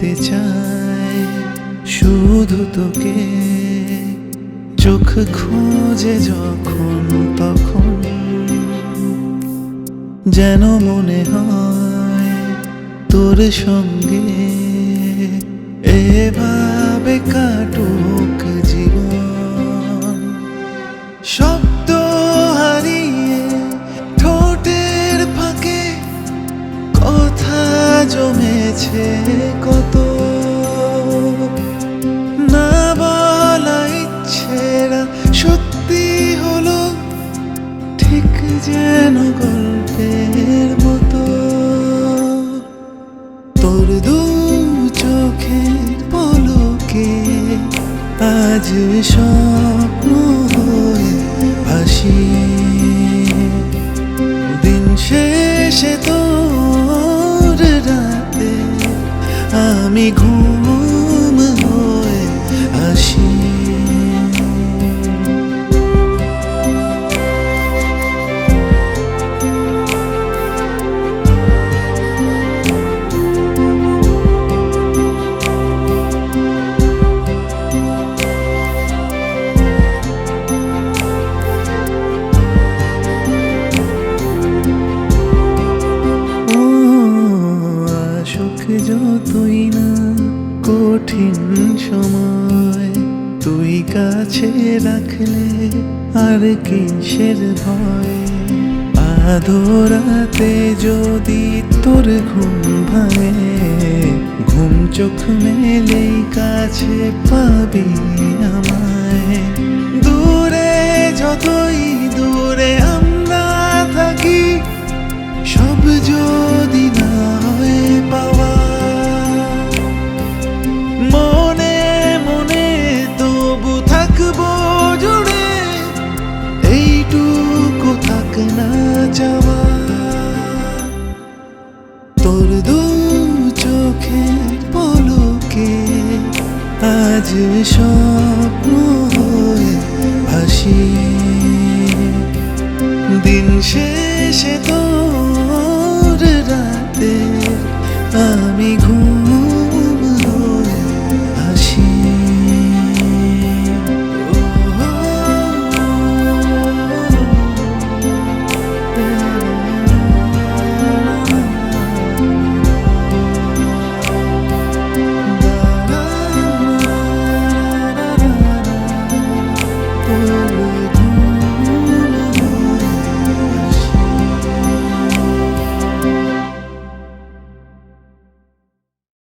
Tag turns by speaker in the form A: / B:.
A: পেতে চাই শুধু তোকে, চোখ খোঁজে যখন তখন, যেন মনে হয় তোর সঙ্গে এভাবে কাটুক জীবন। শব্দ হারিয়ে ঠোঁটের ফাঁকে কথা জমেছে কত, না বলা ইচ্ছেরা সত্যি হলো ঠিক যেন গল্পের মতো। তোর দু চোখের পলকে আজ স্বপ্ন হয়ে ভাসি, দিন শেষে তোর রাতে আমি ঘুম হয়ে আসি। যতই না কঠিন সময় তুই কাছে রাখলে আর কিসের ভয়, আধরাতে যদি তোর ঘুম ভাঙে, ঘুম চোখ মেলেই কাছে পাবি আমায়। দূরে যতই দূরে আমরা থাকি, সব যদি না হয়ে পাওয়া, মনে মনে তবু থাকবো জুড়ে, এইটুকু থাক না যাওয়া। তোর দু চোখের পলকে আজ স্বপ্ন হয়ে ভাসি, দিন শেষে তোর রাতে আমি ঘুম হয়ে আসি। Oh